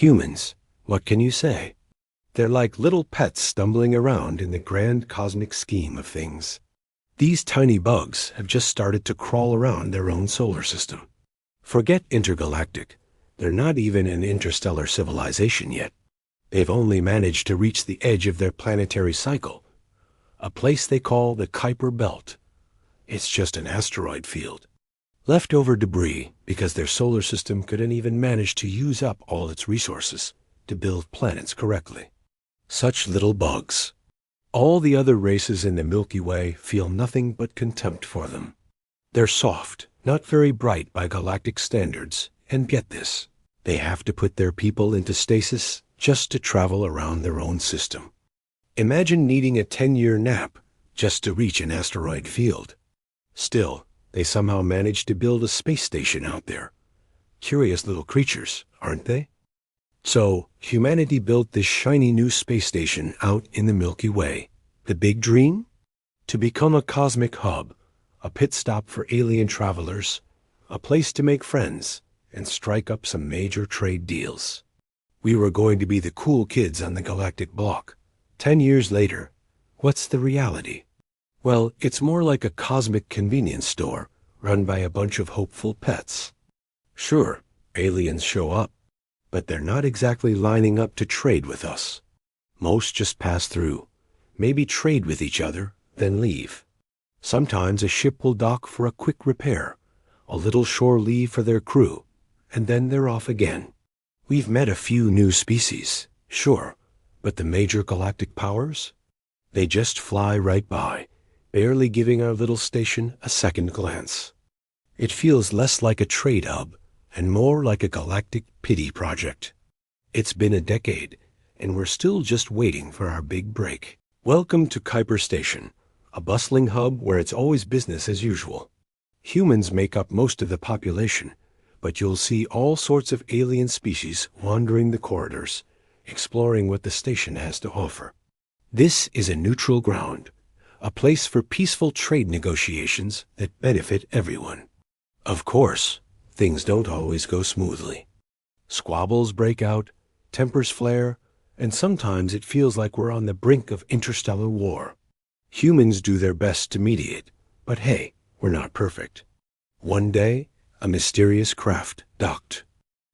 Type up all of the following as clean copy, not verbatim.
Humans, what can you say? They're like little pets stumbling around in the grand cosmic scheme of things. These tiny bugs have just started to crawl around their own solar system. Forget intergalactic. They're not even an interstellar civilization yet. They've only managed to reach the edge of their planetary cycle, a place they call the Kuiper Belt. It's just an asteroid field. Leftover debris because their solar system couldn't even manage to use up all its resources to build planets correctly. Such little bugs. All the other races in the Milky Way feel nothing but contempt for them. They're soft, not very bright by galactic standards, and get this, they have to put their people into stasis just to travel around their own system. Imagine needing a 10-year nap just to reach an asteroid field. Still, they somehow managed to build a space station out there. Curious little creatures, aren't they? So, humanity built this shiny new space station out in the Milky Way. The big dream? To become a cosmic hub, a pit stop for alien travelers, a place to make friends, and strike up some major trade deals. We were going to be the cool kids on the galactic block. 10 years later, what's the reality? Well, it's more like a cosmic convenience store run by a bunch of hopeful pets. Sure, aliens show up, but they're not exactly lining up to trade with us. Most just pass through, maybe trade with each other, then leave. Sometimes a ship will dock for a quick repair, a little shore leave for their crew, and then they're off again. We've met a few new species, sure, but the major galactic powers? They just fly right by, barely giving our little station a second glance. It feels less like a trade hub and more like a galactic pity project. It's been a decade, and we're still just waiting for our big break. Welcome to Kuiper Station, a bustling hub where it's always business as usual. Humans make up most of the population, but you'll see all sorts of alien species wandering the corridors, exploring what the station has to offer. This is a neutral ground, a place for peaceful trade negotiations that benefit everyone. Of course, things don't always go smoothly. Squabbles break out, tempers flare, and sometimes it feels like we're on the brink of interstellar war. Humans do their best to mediate, but hey, we're not perfect. One day, a mysterious craft docked.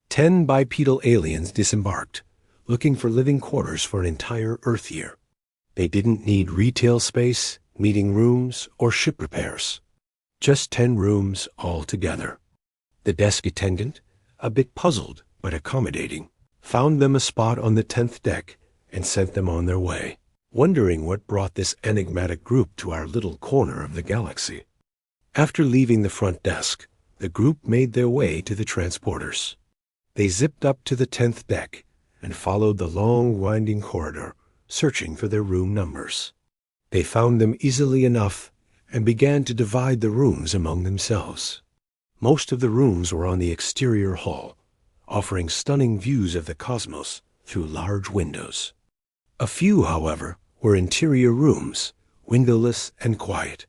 10 bipedal aliens disembarked, looking for living quarters for an entire Earth year. They didn't need retail space, meeting rooms, or ship repairs. Just 10 rooms all together. The desk attendant, a bit puzzled but accommodating, found them a spot on the 10th deck and sent them on their way, wondering what brought this enigmatic group to our little corner of the galaxy. After leaving the front desk, the group made their way to the transporters. They zipped up to the 10th deck and followed the long, winding corridor, searching for their room numbers. They found them easily enough and began to divide the rooms among themselves. Most of the rooms were on the exterior hall, offering stunning views of the cosmos through large windows. A few, however, were interior rooms, windowless and quiet.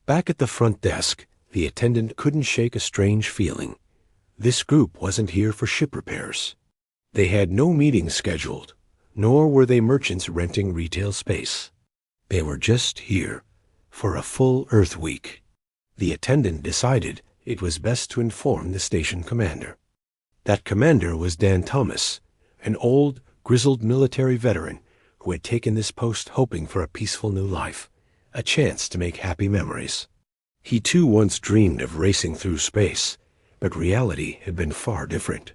Back at the front desk, the attendant couldn't shake a strange feeling. This group wasn't here for ship repairs. They had no meetings scheduled, nor were they merchants renting retail space. They were just here for a full Earth week. The attendant decided it was best to inform the station commander. That commander was Dan Thomas, an old, grizzled military veteran who had taken this post hoping for a peaceful new life, a chance to make happy memories. He too once dreamed of racing through space, but reality had been far different.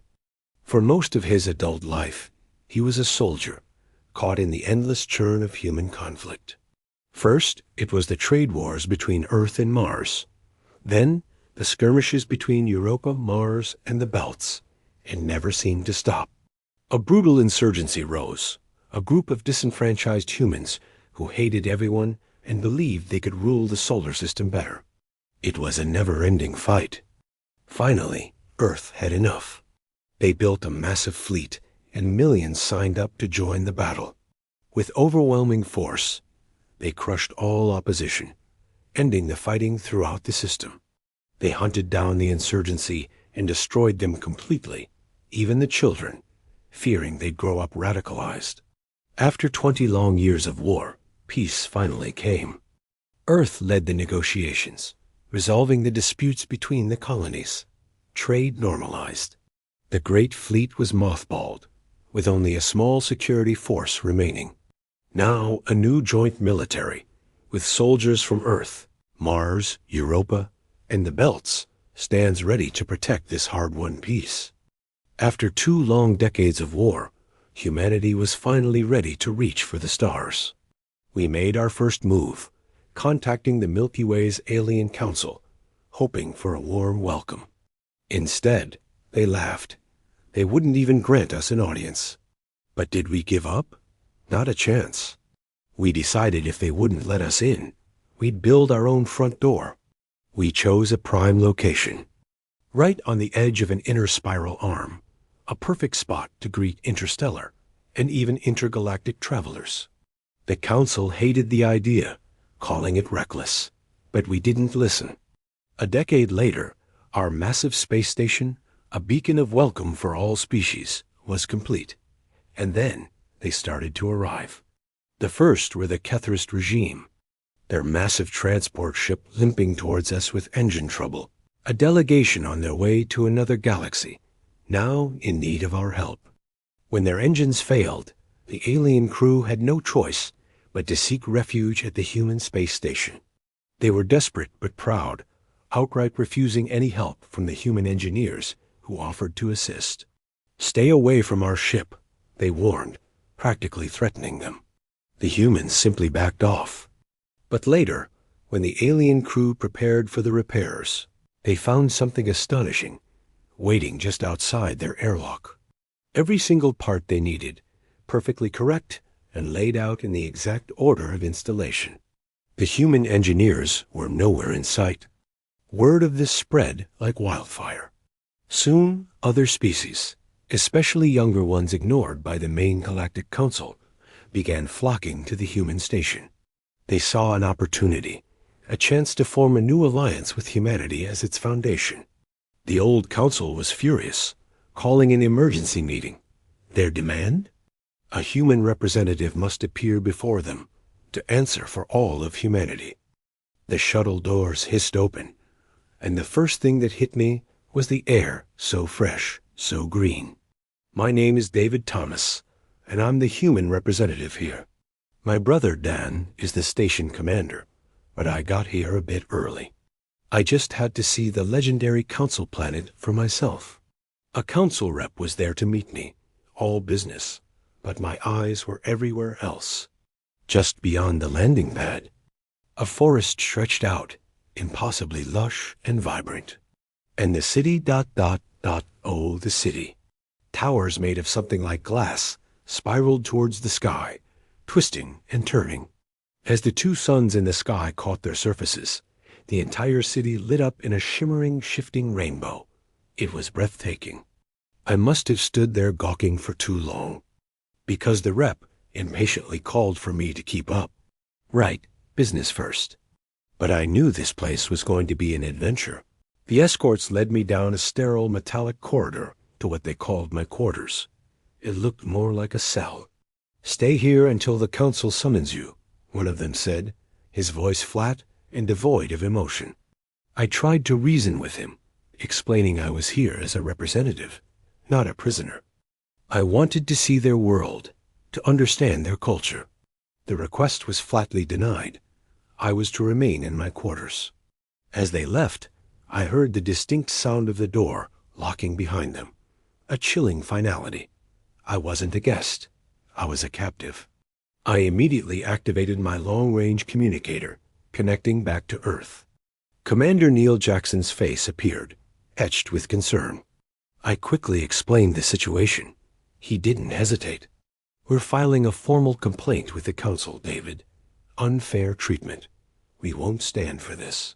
For most of his adult life, he was a soldier, caught in the endless churn of human conflict. First, it was the trade wars between Earth and Mars. Then, the skirmishes between Europa, Mars, and the Belts, and never seemed to stop. A brutal insurgency rose, a group of disenfranchised humans who hated everyone and believed they could rule the solar system better. It was a never-ending fight. Finally, Earth had enough. They built a massive fleet, and millions signed up to join the battle. With overwhelming force, they crushed all opposition, ending the fighting throughout the system. They hunted down the insurgency and destroyed them completely, even the children, fearing they'd grow up radicalized. After 20 long years of war, peace finally came. Earth led the negotiations, resolving the disputes between the colonies. Trade normalized. The Great Fleet was mothballed, with only a small security force remaining. Now a new joint military, with soldiers from Earth, Mars, Europa, and the Belts, stands ready to protect this hard-won peace. After 2 long decades of war, humanity was finally ready to reach for the stars. We made our first move, contacting the Milky Way's alien council, hoping for a warm welcome. Instead, they laughed. They wouldn't even grant us an audience. But did we give up? Not a chance. We decided if they wouldn't let us in, we'd build our own front door. We chose a prime location, right on the edge of an inner spiral arm, a perfect spot to greet interstellar and even intergalactic travelers. The council hated the idea, calling it reckless, but we didn't listen. A decade later, our massive space station, a beacon of welcome for all species, was complete. And then they started to arrive. The first were the Kethrist regime, their massive transport ship limping towards us with engine trouble, a delegation on their way to another galaxy, now in need of our help. When their engines failed, the alien crew had no choice but to seek refuge at the human space station. They were desperate but proud, outright refusing any help from the human engineers who offered to assist. "Stay away from our ship," they warned, practically threatening them. The humans simply backed off. But later, when the alien crew prepared for the repairs, they found something astonishing, waiting just outside their airlock. Every single part they needed, perfectly correct and laid out in the exact order of installation. The human engineers were nowhere in sight. Word of this spread like wildfire. Soon, other species, especially younger ones ignored by the main galactic council, began flocking to the human station. They saw an opportunity, a chance to form a new alliance with humanity as its foundation. The old council was furious, calling an emergency meeting. Their demand? A human representative must appear before them to answer for all of humanity. The shuttle doors hissed open, and the first thing that hit me was the air so fresh, so green. My name is David Thomas, and I'm the human representative here. My brother Dan is the station commander, but I got here a bit early. I just had to see the legendary council planet for myself. A council rep was there to meet me, all business, but my eyes were everywhere else. Just beyond the landing pad, a forest stretched out, impossibly lush and vibrant. And the city ... oh, the city. Towers made of something like glass spiraled towards the sky, twisting and turning. As the 2 suns in the sky caught their surfaces, the entire city lit up in a shimmering, shifting rainbow. It was breathtaking. I must have stood there gawking for too long, because the rep impatiently called for me to keep up. Right, business first. But I knew this place was going to be an adventure. The escorts led me down a sterile metallic corridor to what they called my quarters. It looked more like a cell. "Stay here until the council summons you," one of them said, his voice flat and devoid of emotion. I tried to reason with him, explaining I was here as a representative, not a prisoner. I wanted to see their world, to understand their culture. The request was flatly denied. I was to remain in my quarters. As they left, I heard the distinct sound of the door locking behind them. A chilling finality. I wasn't a guest. I was a captive. I immediately activated my long-range communicator, connecting back to Earth. Commander Neil Jackson's face appeared, etched with concern. I quickly explained the situation. He didn't hesitate. "We're filing a formal complaint with the council, David. Unfair treatment. We won't stand for this."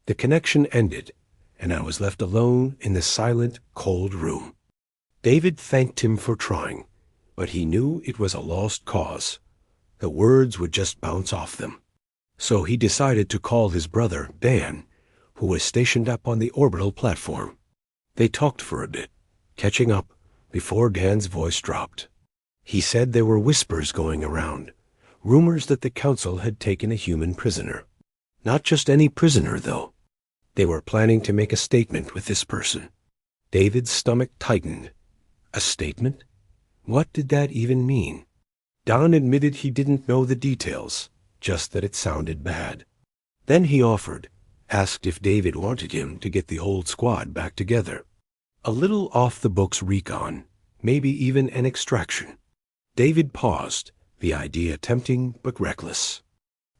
The connection ended, and I was left alone in the silent, cold room. David thanked him for trying, but he knew it was a lost cause. The words would just bounce off them. So he decided to call his brother, Dan, who was stationed up on the orbital platform. They talked for a bit, catching up, before Dan's voice dropped. He said there were whispers going around, rumors that the council had taken a human prisoner. Not just any prisoner, though. They were planning to make a statement with this person. David's stomach tightened. A statement? What did that even mean? Don admitted he didn't know the details, just that it sounded bad. Then he asked if David wanted him to get the old squad back together. A little off-the-books recon, maybe even an extraction. David paused, the idea tempting but reckless.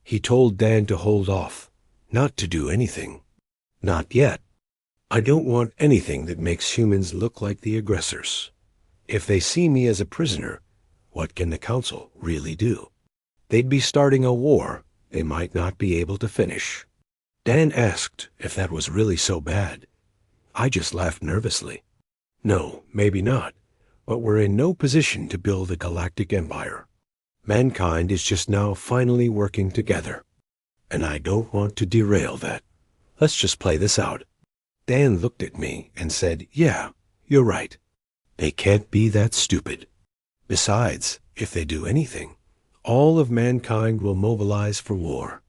He told Dan to hold off, not to do anything. Not yet. I don't want anything that makes humans look like the aggressors. If they see me as a prisoner, what can the council really do? They'd be starting a war they might not be able to finish. Dan asked if that was really so bad. I just laughed nervously. No, maybe not, but we're in no position to build a galactic empire. Mankind is just now finally working together, and I don't want to derail that. Let's just play this out. Dan looked at me and said, yeah, you're right. They can't be that stupid. Besides, if they do anything, all of mankind will mobilize for war.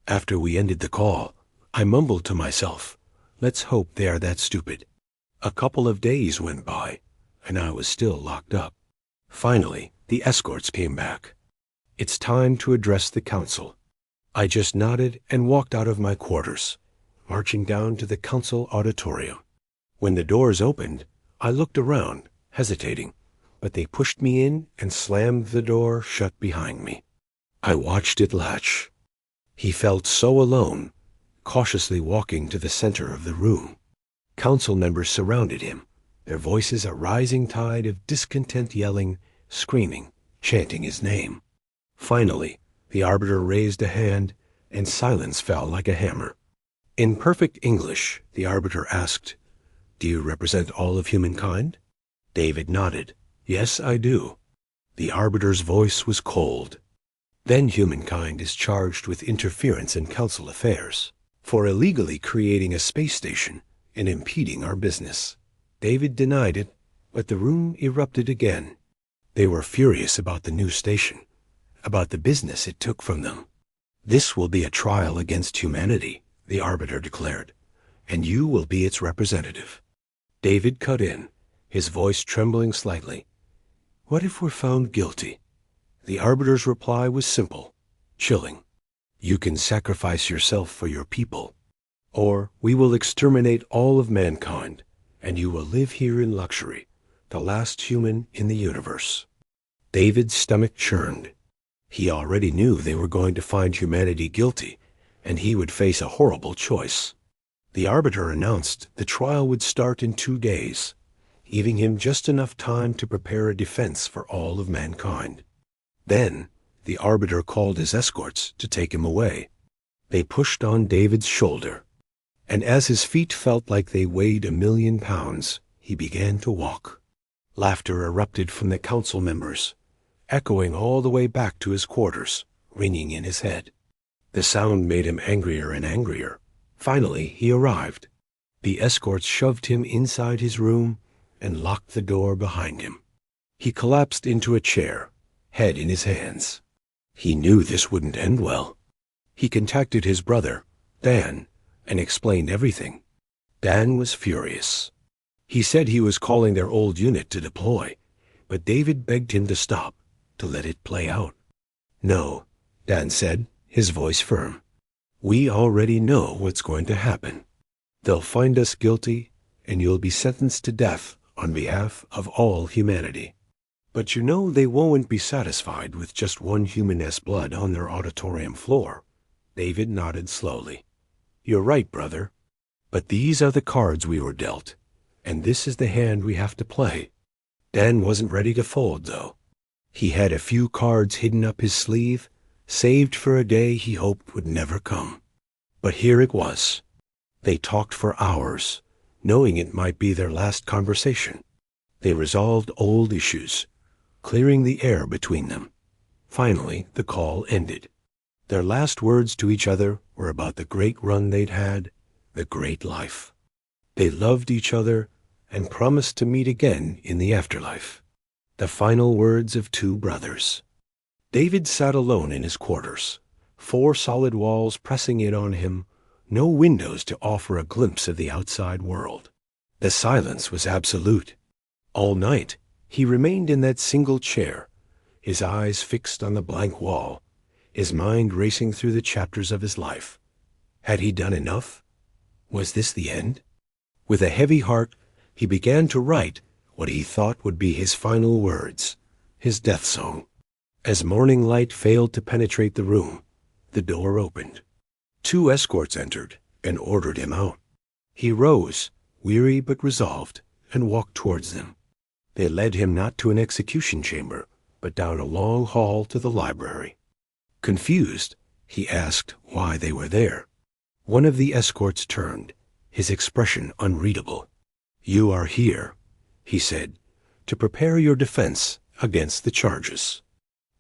After we ended the call, I mumbled to myself, let's hope they are that stupid. A couple of days went by, and I was still locked up. Finally, the escorts came back. It's time to address the council. I just nodded and walked out of my quarters, marching down to the council auditorium. When the doors opened, I looked around, hesitating, but they pushed me in and slammed the door shut behind me. I watched it latch. He felt so alone, cautiously walking to the center of the room. Council members surrounded him, their voices a rising tide of discontent, yelling, screaming, chanting his name. Finally, the arbiter raised a hand, and silence fell like a hammer. In perfect English, the arbiter asked, "Do you represent all of humankind?" David nodded. "Yes, I do." The arbiter's voice was cold. "Then humankind is charged with interference in council affairs, for illegally creating a space station and impeding our business." David denied it, but the room erupted again. They were furious about the new station, about the business it took from them. "This will be a trial against humanity," the arbiter declared, "and you will be its representative." David cut in, his voice trembling slightly. "What if we're found guilty?" The arbiter's reply was simple, chilling. "You can sacrifice yourself for your people, or we will exterminate all of mankind, and you will live here in luxury, the last human in the universe." David's stomach churned. He already knew they were going to find humanity guilty, and he would face a horrible choice. The arbiter announced the trial would start in 2 days, giving him just enough time to prepare a defense for all of mankind. Then, the arbiter called his escorts to take him away. They pushed on David's shoulder, and as his feet felt like they weighed 1,000,000 pounds, he began to walk. Laughter erupted from the council members, echoing all the way back to his quarters, ringing in his head. The sound made him angrier and angrier. Finally, he arrived. The escorts shoved him inside his room and locked the door behind him. He collapsed into a chair, head in his hands. He knew this wouldn't end well. He contacted his brother, Dan, and explained everything. Dan was furious. He said he was calling their old unit to deploy, but David begged him to stop, to let it play out. "No," Dan said, his voice firm. "We already know what's going to happen. They'll find us guilty, and you'll be sentenced to death on behalf of all humanity. But you know they won't be satisfied with just one human's blood on their auditorium floor." David nodded slowly. "You're right, brother. But these are the cards we were dealt, and this is the hand we have to play." Dan wasn't ready to fold, though. He had a few cards hidden up his sleeve, saved for a day he hoped would never come. But here it was. They talked for hours, knowing it might be their last conversation. They resolved old issues, clearing the air between them. Finally, the call ended. Their last words to each other were about the great run they'd had, the great life. They loved each other, and promised to meet again in the afterlife. The final words of two brothers. David sat alone in his quarters, 4 solid walls pressing in on him, no windows to offer a glimpse of the outside world. The silence was absolute. All night he remained in that single chair, his eyes fixed on the blank wall, his mind racing through the chapters of his life. Had he done enough? Was this the end? With a heavy heart, he began to write what he thought would be his final words, his death song. As morning light failed to penetrate the room, the door opened. 2 escorts entered and ordered him out. He rose, weary but resolved, and walked towards them. They led him not to an execution chamber, but down a long hall to the library. Confused, he asked why they were there. One of the escorts turned, his expression unreadable. "You are here," he said, "to prepare your defense against the charges."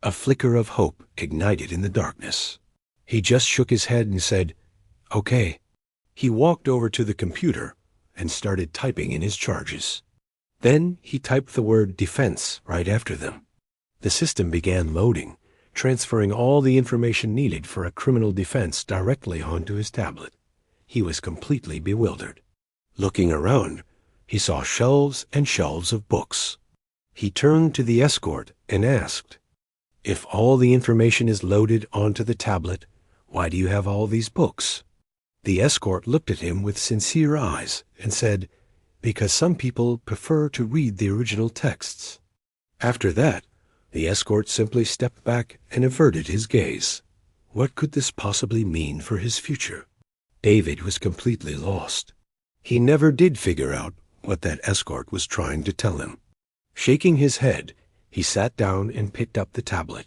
A flicker of hope ignited in the darkness. He just shook his head and said, "Okay." He walked over to the computer and started typing in his charges. Then he typed the word defense right after them. The system began loading, transferring all the information needed for a criminal defense directly onto his tablet. He was completely bewildered. Looking around, he saw shelves and shelves of books. He turned to the escort and asked, "If all the information is loaded onto the tablet, why do you have all these books?" The escort looked at him with sincere eyes and said, "Because some people prefer to read the original texts." After that, the escort simply stepped back and averted his gaze. What could this possibly mean for his future? David was completely lost. He never did figure out what that escort was trying to tell him. Shaking his head, he sat down and picked up the tablet.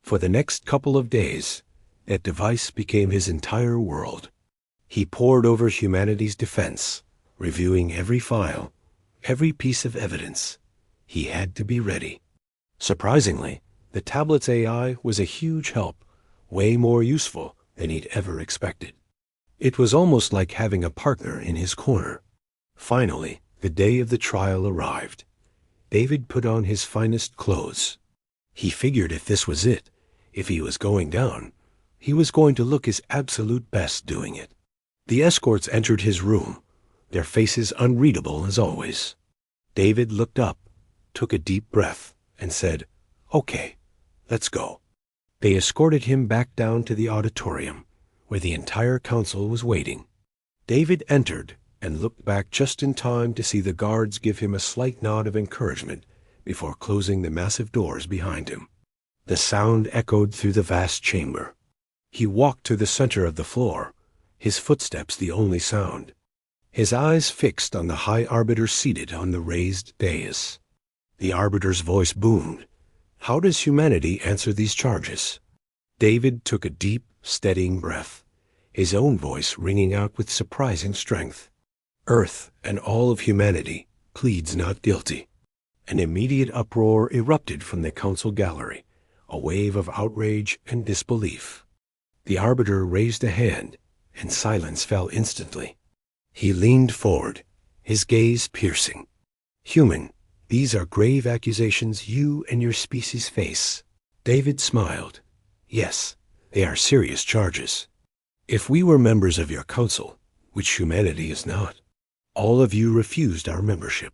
For the next couple of days, that device became his entire world. He pored over humanity's defense, reviewing every file, every piece of evidence. He had to be ready. Surprisingly, the tablet's AI was a huge help, way more useful than he'd ever expected. It was almost like having a partner in his corner. Finally, the day of the trial arrived. David put on his finest clothes. He figured if this was it, if he was going down, he was going to look his absolute best doing it. The escorts entered his room, their faces unreadable as always. David looked up, took a deep breath, and said, "Okay, let's go." They escorted him back down to the auditorium, where the entire council was waiting. David entered and looked back just in time to see the guards give him a slight nod of encouragement before closing the massive doors behind him. The sound echoed through the vast chamber. He walked to the center of the floor, his footsteps the only sound, his eyes fixed on the high arbiter seated on the raised dais. The arbiter's voice boomed. "How does humanity answer these charges?" David took a deep, steadying breath, his own voice ringing out with surprising strength. "Earth and all of humanity pleads not guilty." An immediate uproar erupted from the council gallery, a wave of outrage and disbelief. The arbiter raised a hand, and silence fell instantly. He leaned forward, his gaze piercing. "Human, these are grave accusations you and your species face." David smiled. "Yes, they are serious charges. If we were members of your council, which humanity is not, all of you refused our membership.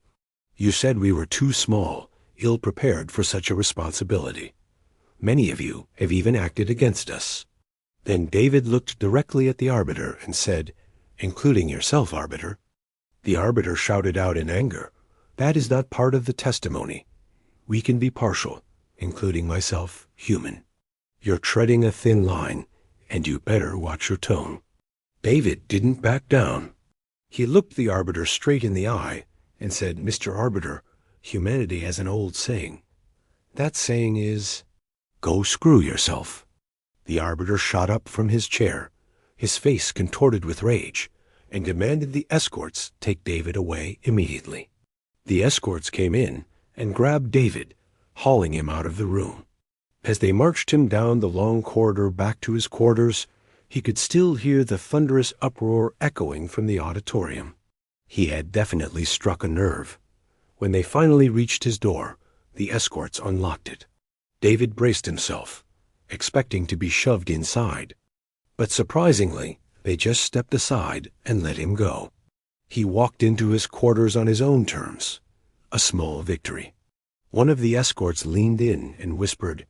You said we were too small, ill-prepared for such a responsibility. Many of you have even acted against us." Then David looked directly at the arbiter and said, "Including yourself, arbiter." The arbiter shouted out in anger, "That is not part of the testimony. We can be partial, including myself, human. You're treading a thin line, and you better watch your tone." David didn't back down. He looked the arbiter straight in the eye and said, "Mr. Arbiter, humanity has an old saying. That saying is, 'Go screw yourself.'" The arbiter shot up from his chair, his face contorted with rage, and demanded the escorts take David away immediately. The escorts came in and grabbed David, hauling him out of the room. As they marched him down the long corridor back to his quarters, he could still hear the thunderous uproar echoing from the auditorium. He had definitely struck a nerve. When they finally reached his door, the escorts unlocked it. David braced himself, expecting to be shoved inside. But surprisingly, they just stepped aside and let him go. He walked into his quarters on his own terms. A small victory. One of the escorts leaned in and whispered,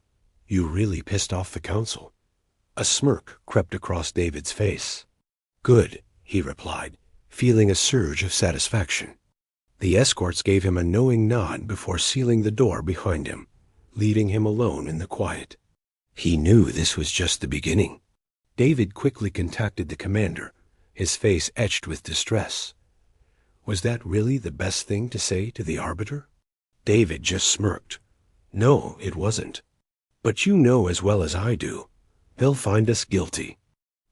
"You really pissed off the council." A smirk crept across David's face. "Good," he replied, feeling a surge of satisfaction. The escorts gave him a knowing nod before sealing the door behind him, leaving him alone in the quiet. He knew this was just the beginning. David quickly contacted the commander, his face etched with distress. Was that really the best thing to say to the Arbiter? David just smirked. No, it wasn't. But you know as well as I do, they'll find us guilty.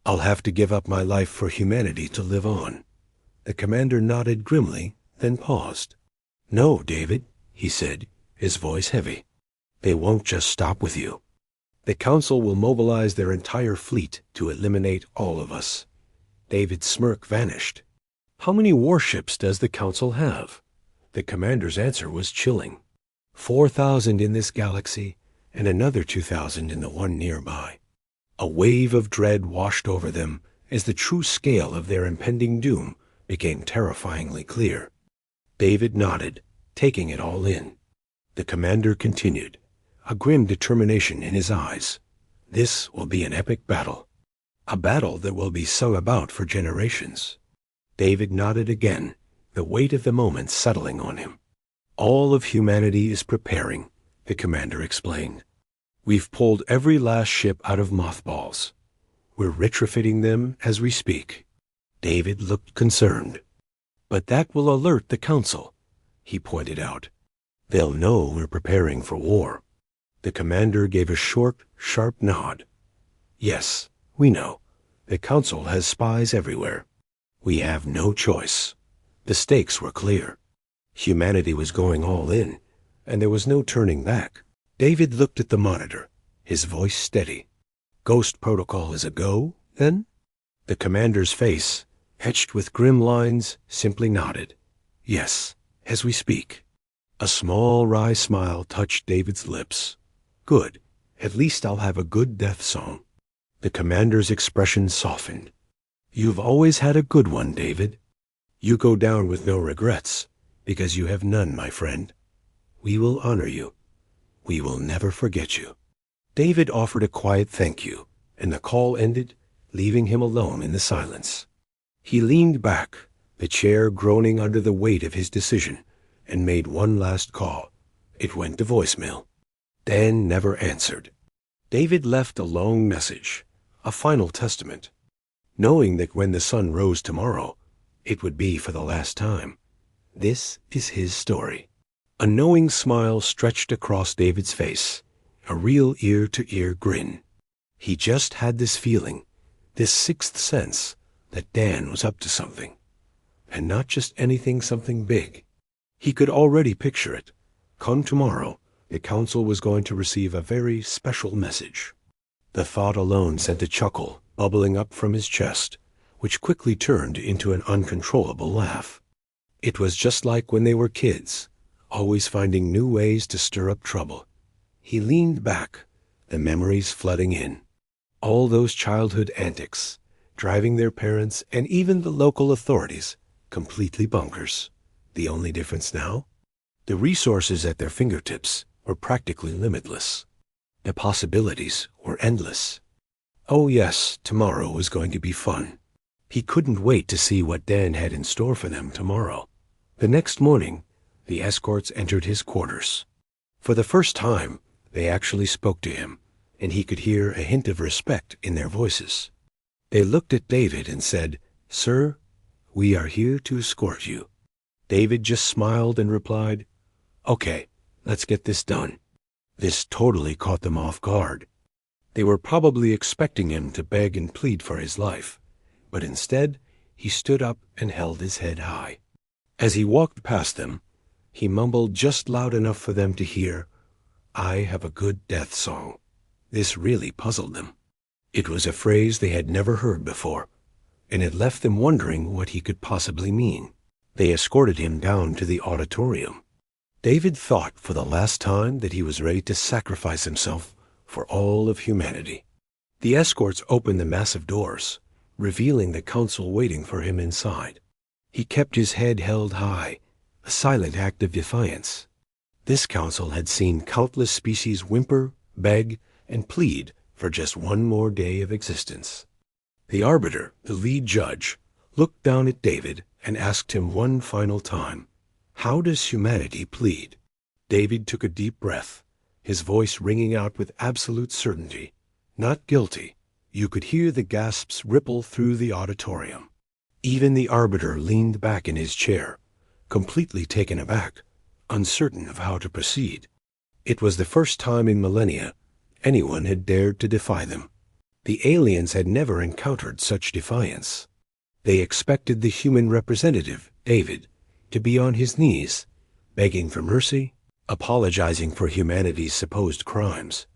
I'll have to give up my life for humanity to live on. The commander nodded grimly, then paused. No, David, he said, his voice heavy. They won't just stop with you. The council will mobilize their entire fleet to eliminate all of us. David's smirk vanished. How many warships does the council have? The commander's answer was chilling. 4,000 in this galaxy, and another 2,000 in the one nearby. A wave of dread washed over them as the true scale of their impending doom became terrifyingly clear. David nodded, taking it all in. The commander continued, a grim determination in his eyes. This will be an epic battle. A battle that will be sung about for generations. David nodded again, the weight of the moment settling on him. All of humanity is preparing, the commander explained. We've pulled every last ship out of mothballs. We're retrofitting them as we speak. David looked concerned. But that will alert the council, he pointed out. They'll know we're preparing for war. The commander gave a short, sharp nod. Yes, we know. The council has spies everywhere. We have no choice. The stakes were clear. Humanity was going all in, and there was no turning back. David looked at the monitor, his voice steady. Ghost protocol is a go, then? The commander's face, etched with grim lines, simply nodded. Yes, as we speak. A small, wry smile touched David's lips. Good. At least I'll have a good death song. The commander's expression softened. You've always had a good one, David. You go down with no regrets, because you have none, my friend. We will honor you. We will never forget you. David offered a quiet thank you, and the call ended, leaving him alone in the silence. He leaned back, the chair groaning under the weight of his decision, and made one last call. It went to voicemail. Dan never answered. David left a long message, a final testament, knowing that when the sun rose tomorrow, it would be for the last time. This is his story. A knowing smile stretched across David's face, a real ear-to-ear grin. He just had this feeling, this sixth sense, that Dan was up to something. And not just anything, something big. He could already picture it. Come tomorrow, the council was going to receive a very special message. The thought alone sent a chuckle bubbling up from his chest, which quickly turned into an uncontrollable laugh. It was just like when they were kids, always finding new ways to stir up trouble. He leaned back, the memories flooding in. All those childhood antics, driving their parents and even the local authorities completely bonkers. The only difference now? The resources at their fingertips were practically limitless. The possibilities were endless. Oh yes, tomorrow was going to be fun. He couldn't wait to see what Dan had in store for them tomorrow. The next morning, the escorts entered his quarters. For the first time, they actually spoke to him, and he could hear a hint of respect in their voices. They looked at David and said, "Sir, we are here to escort you." David just smiled and replied, "Okay, let's get this done." This totally caught them off guard. They were probably expecting him to beg and plead for his life, but instead, he stood up and held his head high. As he walked past them, he mumbled just loud enough for them to hear, "I have a good death song." This really puzzled them. It was a phrase they had never heard before, and it left them wondering what he could possibly mean. They escorted him down to the auditorium. David thought for the last time that he was ready to sacrifice himself for all of humanity. The escorts opened the massive doors, revealing the council waiting for him inside. He kept his head held high, a silent act of defiance. This council had seen countless species whimper, beg, and plead for just one more day of existence. The arbiter, the lead judge, looked down at David and asked him one final time, "How does humanity plead?" David took a deep breath, his voice ringing out with absolute certainty. Not guilty. You could hear the gasps ripple through the auditorium. Even the arbiter leaned back in his chair, completely taken aback, uncertain of how to proceed. It was the first time in millennia anyone had dared to defy them. The aliens had never encountered such defiance. They expected the human representative, David, to be on his knees, begging for mercy, apologizing for humanity's supposed crimes.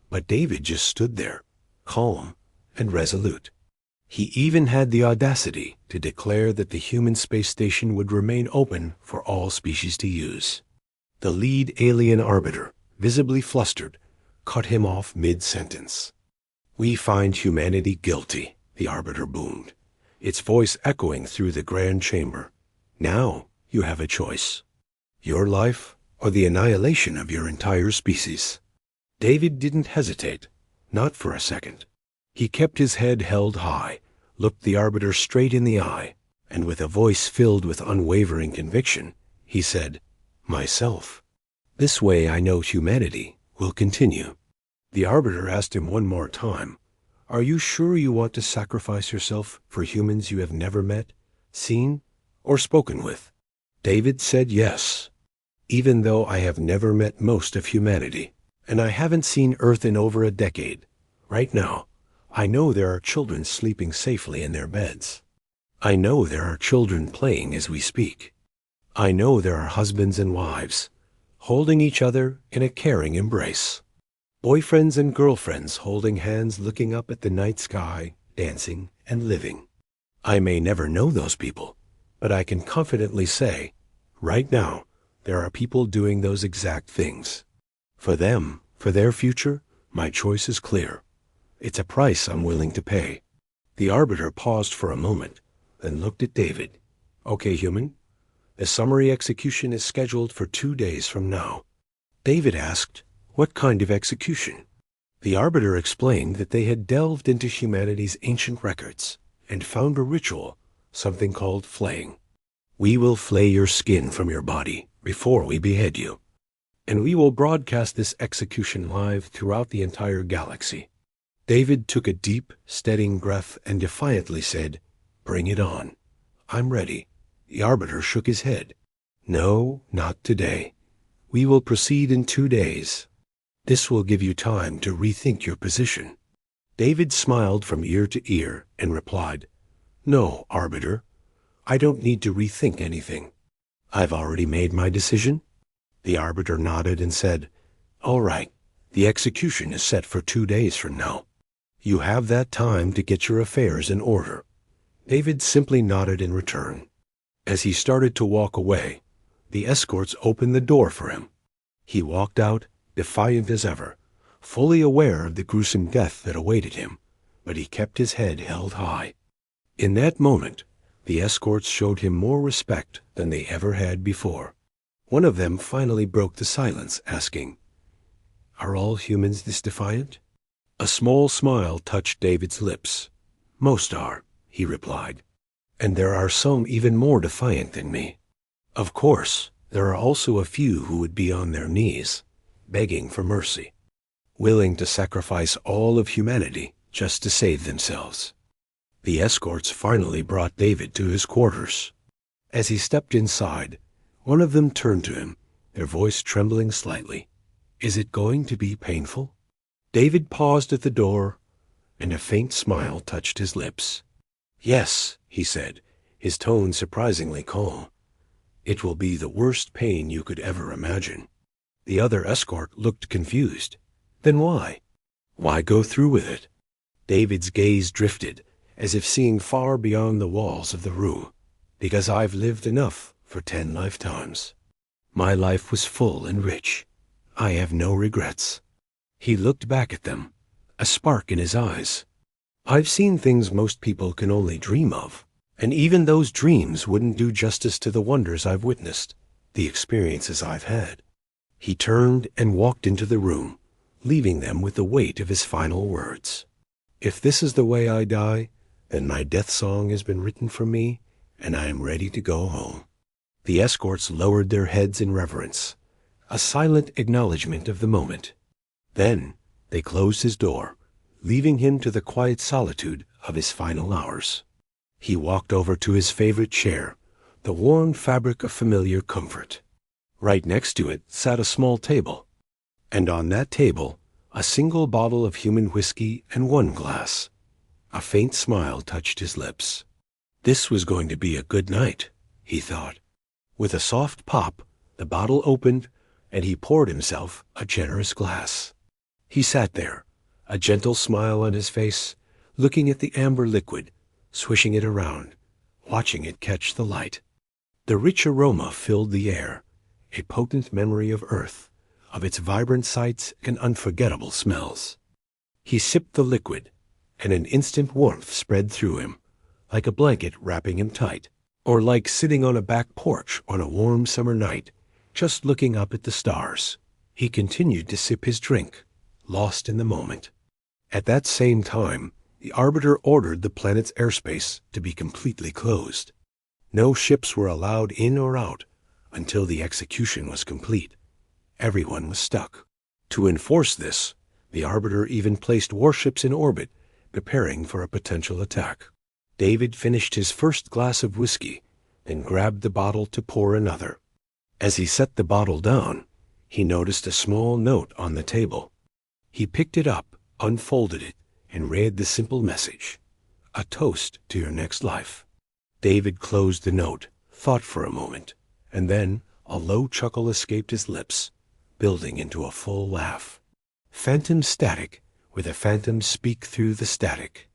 But David just stood there, calm and resolute. He even had the audacity to declare that the human space station would remain open for all species to use. The lead alien arbiter, visibly flustered, cut him off mid-sentence. "We find humanity guilty," the arbiter boomed, its voice echoing through the grand chamber. "Now you have a choice. Your life or the annihilation of your entire species." David didn't hesitate, not for a second. He kept his head held high, looked the arbiter straight in the eye, and with a voice filled with unwavering conviction, he said, "Myself. This way I know humanity will continue." The arbiter asked him one more time, "Are you sure you want to sacrifice yourself for humans you have never met, seen, or spoken with?" David said yes. "Even though I have never met most of humanity, and I haven't seen Earth in over a decade, right now, I know there are children sleeping safely in their beds. I know there are children playing as we speak. I know there are husbands and wives, holding each other in a caring embrace. Boyfriends and girlfriends holding hands looking up at the night sky, dancing and living. I may never know those people, but I can confidently say, right now, there are people doing those exact things. For them, for their future, my choice is clear. It's a price I'm willing to pay." The arbiter paused for a moment, then looked at David. "Okay, human. The summary execution is scheduled for 2 days from now." David asked, "What kind of execution?" The arbiter explained that they had delved into humanity's ancient records and found a ritual, something called flaying. "We will flay your skin from your body before we behead you. And we will broadcast this execution live throughout the entire galaxy." David took a deep, steadying breath and defiantly said, "Bring it on. I'm ready." The arbiter shook his head. "No, not today. We will proceed in 2 days. This will give you time to rethink your position." David smiled from ear to ear and replied, "No, arbiter. I don't need to rethink anything. I've already made my decision." The arbiter nodded and said, "All right. The execution is set for 2 days from now. You have that time to get your affairs in order." David simply nodded in return. As he started to walk away, the escorts opened the door for him. He walked out, defiant as ever, fully aware of the gruesome death that awaited him, but he kept his head held high. In that moment, the escorts showed him more respect than they ever had before. One of them finally broke the silence, asking, "Are all humans this defiant?" A small smile touched David's lips. "Most are," he replied. "And there are some even more defiant than me. Of course, there are also a few who would be on their knees, begging for mercy, willing to sacrifice all of humanity just to save themselves." The escorts finally brought David to his quarters. As he stepped inside, one of them turned to him, their voice trembling slightly. "Is it going to be painful?" David paused at the door, and a faint smile touched his lips. "Yes," he said, his tone surprisingly calm. "It will be the worst pain you could ever imagine." The other escort looked confused. "Then why? Why go through with it?" David's gaze drifted, as if seeing far beyond the walls of the room. Because I've lived enough for 10 lifetimes. My life was full and rich. I have no regrets. He looked back at them, a spark in his eyes. I've seen things most people can only dream of, and even those dreams wouldn't do justice to the wonders I've witnessed, the experiences I've had. He turned and walked into the room, leaving them with the weight of his final words. If this is the way I die, then my death song has been written for me, and I am ready to go home. The escorts lowered their heads in reverence, a silent acknowledgement of the moment. Then they closed his door, leaving him to the quiet solitude of his final hours. He walked over to his favorite chair, the worn fabric of familiar comfort. Right next to it sat a small table, and on that table a single bottle of human whiskey and one glass. A faint smile touched his lips. This was going to be a good night, he thought. With a soft pop, the bottle opened, and he poured himself a generous glass. He sat there, a gentle smile on his face, looking at the amber liquid, swishing it around, watching it catch the light. The rich aroma filled the air, a potent memory of Earth, of its vibrant sights and unforgettable smells. He sipped the liquid, and an instant warmth spread through him, like a blanket wrapping him tight, or like sitting on a back porch on a warm summer night, just looking up at the stars. He continued to sip his drink, lost in the moment. At that same time, the Arbiter ordered the planet's airspace to be completely closed. No ships were allowed in or out until the execution was complete. Everyone was stuck. To enforce this, the Arbiter even placed warships in orbit, preparing for a potential attack. David finished his first glass of whiskey, then grabbed the bottle to pour another. As he set the bottle down, he noticed a small note on the table. He picked it up, unfolded it, and read the simple message: "A toast to your next life." David closed the note, thought for a moment, and then a low chuckle escaped his lips, building into a full laugh. Phantom static, where the phantoms speak through the static.